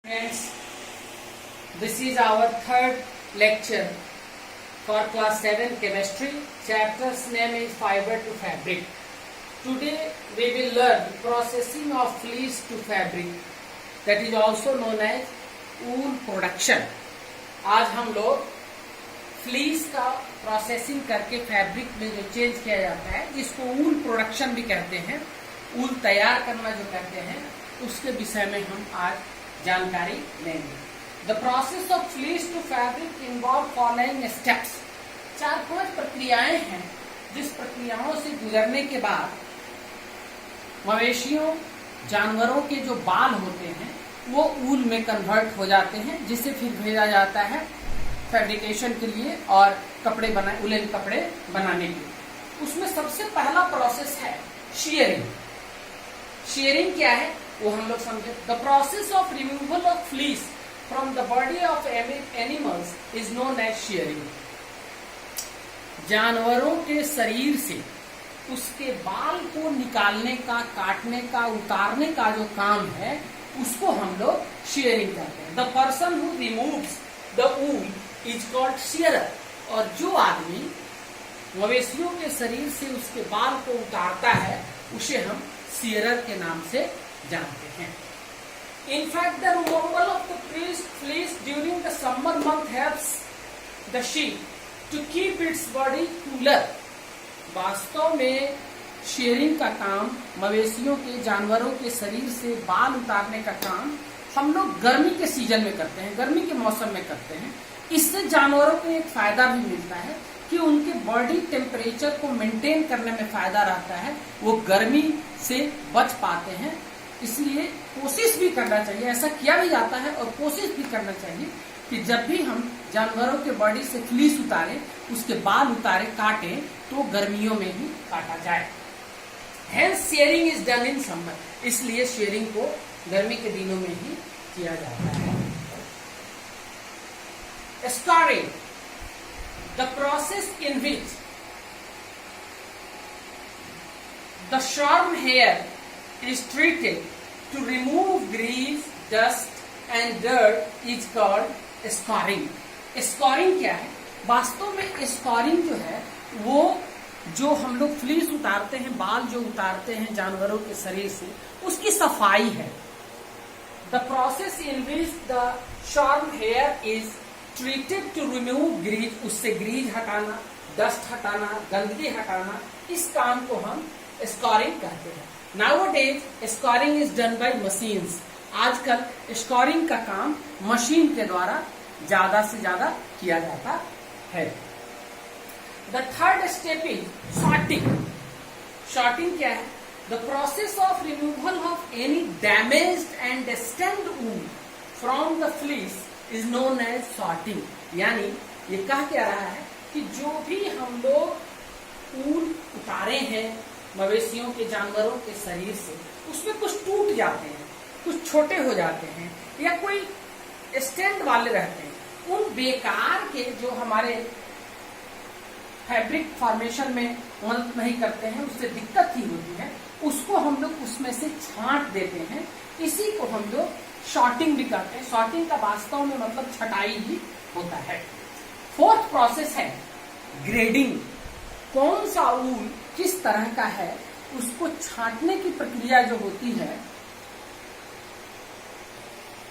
Friends, this is our third lecture for class 7 chemistry. Chapter's name is fiber to fabric. Today we will learn processing of fleece to fabric, that is also known as wool production. आज हम लोग fleece का processing करके fabric में जो change किया जाता है, जिसको वूल प्रोडक्शन भी कहते हैं, वूल तैयार करना जो कहते हैं, उसके विषय में हम आज जानकारी लेंगे। The process of fleece to fabric involve following steps. 4-5 प्रक्रियाएं हैं, जिस प्रक्रियाओं से गुजरने के बाद मवेशियों जानवरों के जो बाल होते हैं वो ऊल में कन्वर्ट हो जाते हैं, जिसे फिर भेजा जाता है फैब्रिकेशन के लिए और कपड़े बनाए, उलेन कपड़े बनाने के लिए। उसमें सबसे पहला प्रोसेस है शियरिंग। शियरिंग क्या है वो हम लोग समझे। The process of removal of fleece from the body of animals is known as shearing. जानवरों के शरीर से उसके बाल को निकालने का, काटने का, उतारने का जो काम है उसको हम लोग शियरिंग कहते हैं। The person who removes the wool is called Shearer. और जो आदमी मवेशियों के शरीर से उसके बाल को उतारता है उसे हम शियरर के नाम से जानते हैं। In fact, the removal of the fleece during the summer month helps the sheep to keep its body cooler. वास्तव में शेयरिंग का काम, मवेशियों के, जानवरों के शरीर से बाल उतारने का काम हम लोग गर्मी के सीजन में करते हैं, गर्मी के मौसम में करते हैं। इससे जानवरों को एक फायदा भी मिलता है कि उनके बॉडी टेम्परेचर को मेंटेन करने में फायदा रहता है, वो गर्मी से बच पाते हैं। इसलिए कोशिश भी करना चाहिए, ऐसा किया भी जाता है और कोशिश भी करना चाहिए कि जब भी हम जानवरों के बॉडी से फ्लीस उतारें, उसके बाल उतारे, काटें, तो गर्मियों में ही काटा जाए। Hence shearing is done in summer. इसलिए शेयरिंग को गर्मी के दिनों में ही किया जाता है। Scarring, the process in which the shorn hair is treated to remove grease, dust and dirt is called scarring. Scarring क्या है? वास्तव में scarring जो है वो जो हम लोग फ्लीस उतारते हैं, बाल जो उतारते हैं जानवरों के शरीर से, उसकी सफाई है। The process in which the shorn hair is treated to remove grease, उससे ग्रीज हटाना, डस्ट हटाना, गंदगी हटाना, इस काम को हम स्कॉरिंग कहते हैं। Nowadays scouring is done by machines. आजकल स्कॉरिंग का काम मशीन के द्वारा ज्यादा से ज्यादा किया जाता है। The third step is sorting. Sorting क्या है? The process of removal of any damaged and stained wool from the fleece is known as sorting. यानी ये कहा क्या रहा है कि जो भी हम लोग ऊन उतारे हैं मवेशियों के, जानवरों के शरीर से, उसमें कुछ टूट जाते हैं, कुछ छोटे हो जाते हैं या कोई स्टैंड वाले रहते हैं, उन बेकार के जो हमारे फैब्रिक फॉर्मेशन में मदद नहीं करते हैं, उससे दिक्कत ही होती है, उसको हम लोग उसमें से छांट देते हैं। इसी को हम लोग शॉर्टिंग भी करते हैं। शॉर्टिंग का वास्तव में मतलब छटाई ही होता है। फोर्थ प्रोसेस है ग्रेडिंग। कौन सा ऊल किस तरह का है उसको छांटने की प्रक्रिया जो होती है,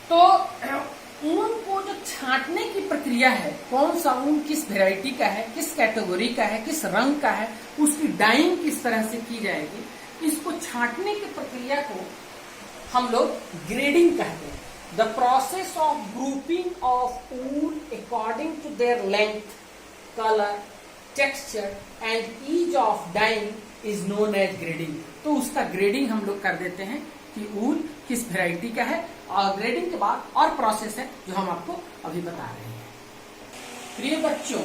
तो ऊन को जो छांटने की प्रक्रिया है, कौन सा ऊन किस वैरायटी का है, किस कैटेगरी का है, किस रंग का है, उसकी डाइंग किस तरह से की जाएगी, इसको छांटने की प्रक्रिया को हम लोग ग्रेडिंग कहते हैं। The process of grouping of wool according to their length, colour, texture and ease of dyeing is known as grading. तो उसका ग्रेडिंग हम लोग कर देते हैं कि ऊल किस वैरायटी का है, और ग्रेडिंग के बाद और प्रोसेस है जो हम आपको अभी बता रहे हैं। प्रिय बच्चों,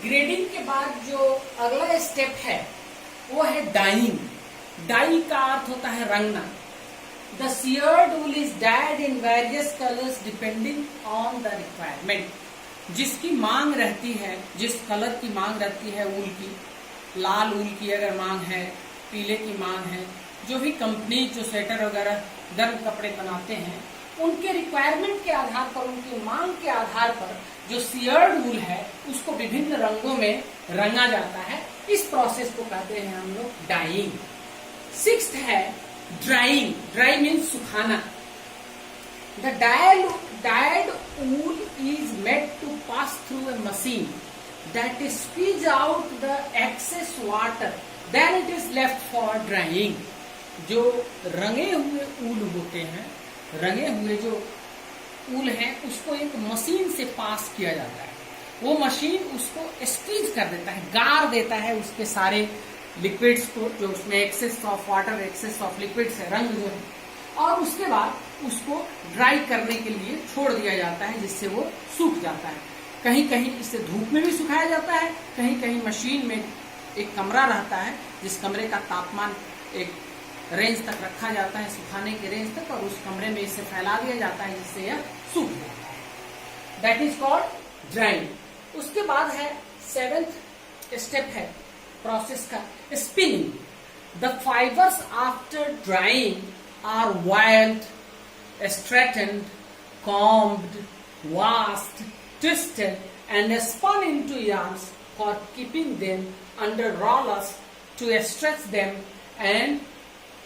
ग्रेडिंग के बाद जो अगला स्टेप है वो है डाइंग। डाई का अर्थ होता है रंगना। The sheared wool is dyed in various colours depending on the requirement. जिसकी मांग रहती है, जिस कलर की मांग रहती है ऊल की, लाल ऊल की अगर मांग है, पीले की मांग है, जो भी कंपनी जो स्वेटर वगैरह गर्म कपड़े बनाते हैं उनके रिक्वायरमेंट के आधार पर, उनकी मांग के आधार पर जो सियर्ड वूल है उसको विभिन्न रंगों में रंगा जाता है। इस प्रोसेस को कहते हैं हम लोग डाइंग। सिक्स्थ है ड्राइंग। ड्राई मीन्स सुखाना। The dyed wool is made to pass through a machine that squeeze out the excess water, then it is left for drying। जो रंगे हुए ऊल होते हैं, रंगे हुए जो ऊल हैं उसको एक मशीन से पास किया जाता है। वो मशीन उसको स्क्वीज कर देता है, गार देता है उसके सारे लिक्विड्स को, जो उसमें excess of water, excess of liquids है, रंग जो है, और उसके बाद उसको ड्राई करने के लिए छोड़ दिया जाता है, जिससे वो सूख जाता है। कहीं कहीं इसे धूप में भी सुखाया जाता है, कहीं कहीं मशीन में एक कमरा रहता है जिस कमरे का तापमान एक रेंज तक रखा जाता है, सुखाने के रेंज तक, और उस कमरे में इसे फैला दिया जाता है जिससे यह सूख जाता है। That is called drawing. उसके बाद है 7th स्टेप है प्रोसेस का spinning. The fibres after drawing are wired, straightened, combed, washed, twisted and spun into yarns for keeping them under rollers to stretch them and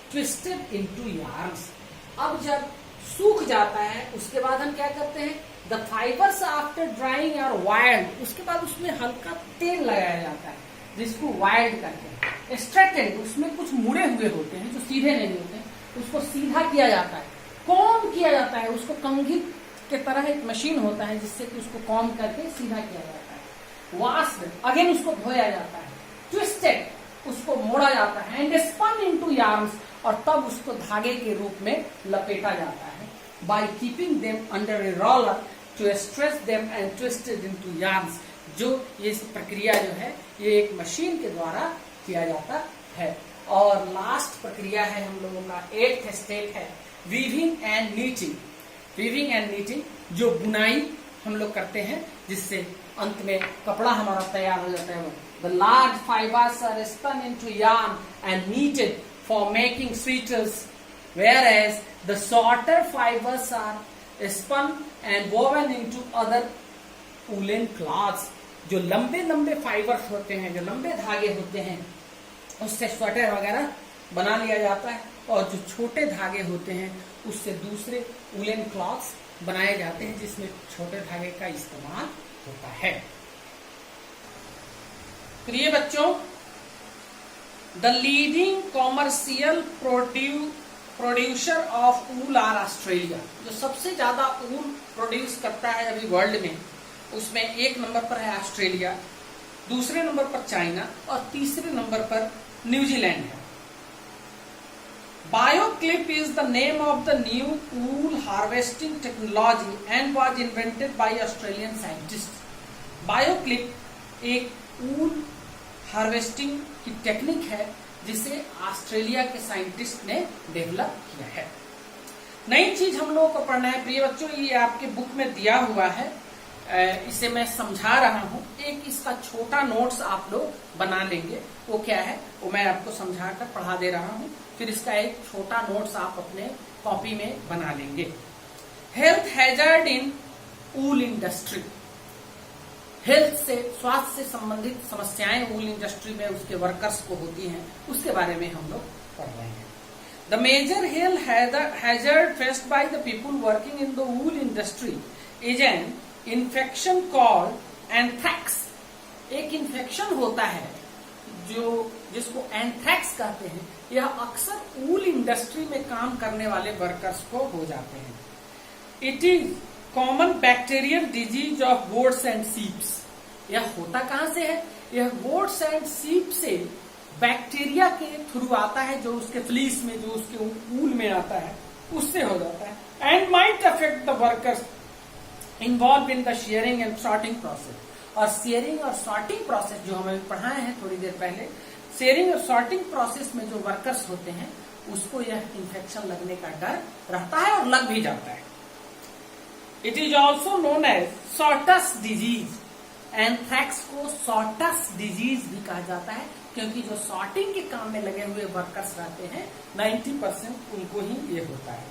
twisted into yarns। अब जब सूख जाता है उसके बाद हम क्या करते हैं, the fibers after drying are wired, उसके बाद उसमें हल्का तेल लगाया जाता है जिसको wired कहते हैं। straightened, उसमें कुछ मुड़े हुए होते हैं जो सीधे नहीं होते हैं, उसको सीधा किया जाता है। कॉम किया जाता है, उसको कंघी के तरह एक मशीन होता है जिससे कि उसको कॉम करके सीधा किया जाता है। वॉश्ड, अगेन उसको धोया जाता है। ट्विस्टेड, उसको मोड़ा जाता है। एंड स्पन इनटू यार्न्स, और तब उसको धागे के रूप में लपेटा जाता है। By keeping them under a roller to stretch them and twisted into yarns. जो ये प्रक्रिया जो है ये एक मशीन के द्वारा किया जाता है। और लास्ट प्रक्रिया है हम लोगों का 8th स्टेप है weaving and knitting. Weaving and knitting, जो बुनाई हम लोग करते हैं जिससे अंत में कपड़ा हमारा तैयार हो जाता है। The large fibres are spun into yarn and knitted for making sweaters, whereas the shorter fibers are spun and woven into other woolen cloths। जो लंबे लंबे फाइबर्स होते हैं, जो लंबे धागे होते हैं, उससे स्वेटर वगैरह बना लिया जाता है, और जो छोटे धागे होते हैं उससे दूसरे वूलन क्लॉथ्स बनाए जाते हैं जिसमें छोटे धागे का इस्तेमाल होता है। प्रिय बच्चों, the leading commercial producer of wool are Australia. जो सबसे ज्यादा वूल प्रोड्यूस करता है अभी वर्ल्ड में, उसमें 1 नंबर पर है ऑस्ट्रेलिया, दूसरे नंबर पर चाइना, और तीसरे नंबर पर न्यूजीलैंड है। Bioclip is the name of the new wool harvesting technology and was invented by Australian scientist. Bioclip एक वूल हार्वेस्टिंग की टेक्निक है जिसे ऑस्ट्रेलिया के साइंटिस्ट ने डेवलप किया है। नई चीज हम लोगों को पढ़ना है प्रिय बच्चों, ये आपके बुक में दिया हुआ है, इसे मैं समझा रहा हूं। एक इसका छोटा नोट्स आप लोग बना लेंगे। वो क्या है वो मैं आपको समझा कर पढ़ा दे रहा हूं, फिर इसका एक छोटा नोट्स आप अपने कॉपी में बना लेंगे। हेल्थ हैजर्ड इन वूल इंडस्ट्री। हेल्थ से, स्वास्थ्य से संबंधित समस्याएं वूल इंडस्ट्री में उसके वर्कर्स को होती हैं, उसके बारे में हम लोग पढ़ रहे हैं। The major health hazard faced by the people working in the wool industry is an infection called anthrax. एक इन्फेक्शन होता है जिसको एंथ्रैक्स कहते हैं। यह अक्सर वूल इंडस्ट्री में काम करने वाले वर्कर्स को हो जाते हैं। It is common bacterial disease of goats and sheeps. यह होता कहां से है? यह गोट्स एंड सीप से बैक्टीरिया के थ्रू आता है, जो उसके फ्लीस में, जो उसके वूल में आता है, उससे हो जाता है। And might affect the workers involve in the sharing and sorting process. और शेयरिंग और सॉर्टिंग प्रोसेस जो हमें पढ़ाए हैं थोड़ी देर पहले, शेयरिंग और सॉर्टिंग प्रोसेस में जो वर्कर्स होते हैं उसको यह इन्फेक्शन लगने का डर रहता है और लग भी जाता है। It is also known as sorters disease. Anthrax को सॉर्टस डिजीज भी कहा जाता है, क्योंकि जो सॉर्टिंग के काम में लगे हुए वर्कर्स रहते हैं 90% उनको ही ये होता है।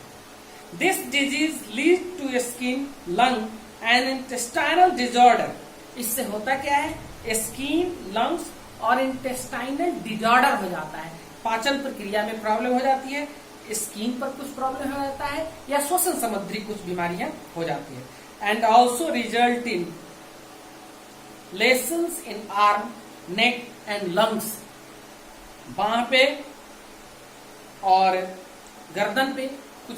This disease lead to skin, lung and intestinal disorder. इससे होता क्या है, स्किन, लंग्स और इंटेस्टाइनल डिजॉर्डर हो जाता है। पाचन प्रक्रिया में प्रॉब्लम हो जाती है, स्किन पर कुछ प्रॉब्लम हो जाता है, या श्वसन संबंधी कुछ बीमारियां हो जाती है। And also result in lesions in arm, neck and lungs. बाह पे और गर्दन पे कुछ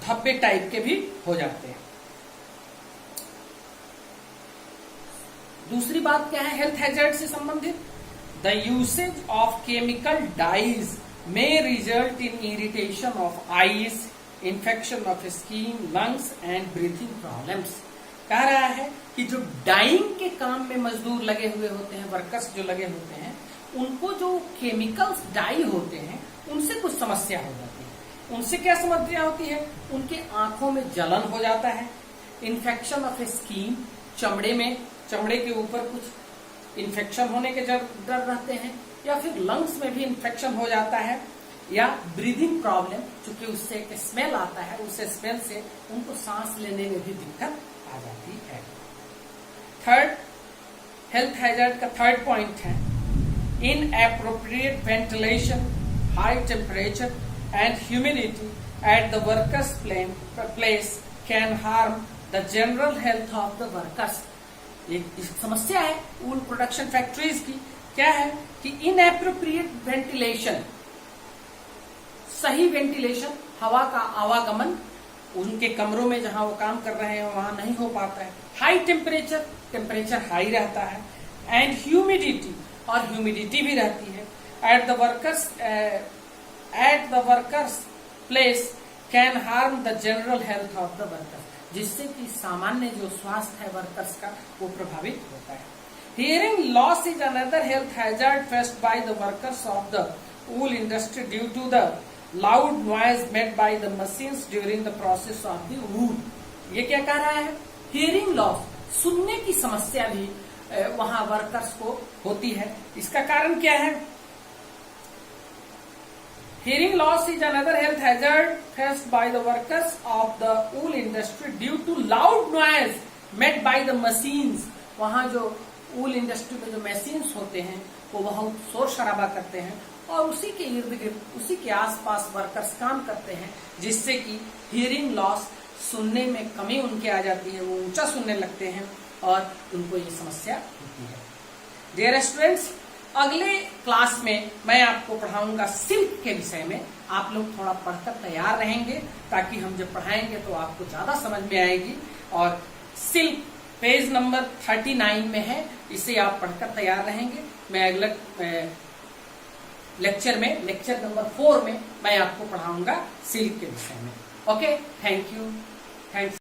धब्बे टाइप के भी हो जाते हैं। दूसरी बात क्या है हेल्थ हैजर्ड से संबंधित, the usage of chemical dyes may result in irritation of eyes, infection of skin, lungs and breathing problems। कह रहा है कि जो डाइंग के काम में मजदूर लगे हुए होते हैं, वर्कर्स जो लगे होते हैं, उनको जो केमिकल्स डाई होते हैं उनसे कुछ समस्या हो जाती है। उनसे क्या समस्या होती है, उनके आंखों में जलन हो जाता है, इन्फेक्शन ऑफ स्किन, चमड़े के ऊपर कुछ इन्फेक्शन होने के डर रहते हैं, या फिर लंग्स में भी इन्फेक्शन हो जाता है, या ब्रीदिंग प्रॉब्लम, चूंकि उससे एक स्मेल आता है, उस स्मेल से उनको सांस लेने में भी दिक्कत आ जाती है। थर्ड हेल्थ हैजर्ड का थर्ड पॉइंट है inappropriate ventilation, high temperature and humidity at the workers place can harm the general health of the workers. एक समस्या है वूल प्रोडक्शन फैक्ट्रीज की, क्या है कि इनएप्रोप्रिएट वेंटिलेशन, सही वेंटिलेशन, हवा का आवागमन उनके कमरों में जहां वो काम कर रहे हैं वहां नहीं हो पाता है। हाई टेम्परेचर, टेम्परेचर हाई रहता है, एंड ह्यूमिडिटी, और ह्यूमिडिटी भी रहती है। At the workers place can harm the general health of the workers, जिससे कि सामान्य जो स्वास्थ्य है वर्कर्स का वो प्रभावित होता है। Hearing loss is another health hazard faced by the workers of the wool industry due to the loud noise made by the machines during the process of the wool। ये क्या कह रहा है, hearing loss, सुनने की समस्या भी वहां वर्कर्स को होती है। इसका कारण क्या है, hearing loss is another health hazard faced by the workers of the wool industry due to loud noise made by the machines। वहां जो वूल इंडस्ट्री में जो मशीन्स होते हैं वो बहुत शोर शराबा करते हैं, और उसी के इर्द गिर्द, उसी के आसपास वर्कर्स काम करते हैं, जिससे कि हियरिंग लॉस, सुनने में कमी उनके आ जाती है, वो ऊंचा सुनने लगते हैं और उनको ये समस्या होती है। डियर स्टूडेंट्स, अगले क्लास में मैं आपको पढ़ाऊंगा सिल्क के विषय में। आप लोग थोड़ा पढ़कर तैयार रहेंगे, ताकि हम जब पढ़ाएंगे तो आपको ज्यादा समझ में आएगी। और सिल्क पेज नंबर 39 में है, इसे आप पढ़कर तैयार रहेंगे। मैं अगले लेक्चर नंबर 4 में मैं आपको पढ़ाऊंगा सिल्क के विषय में। Okay, thank you. थैंक्स।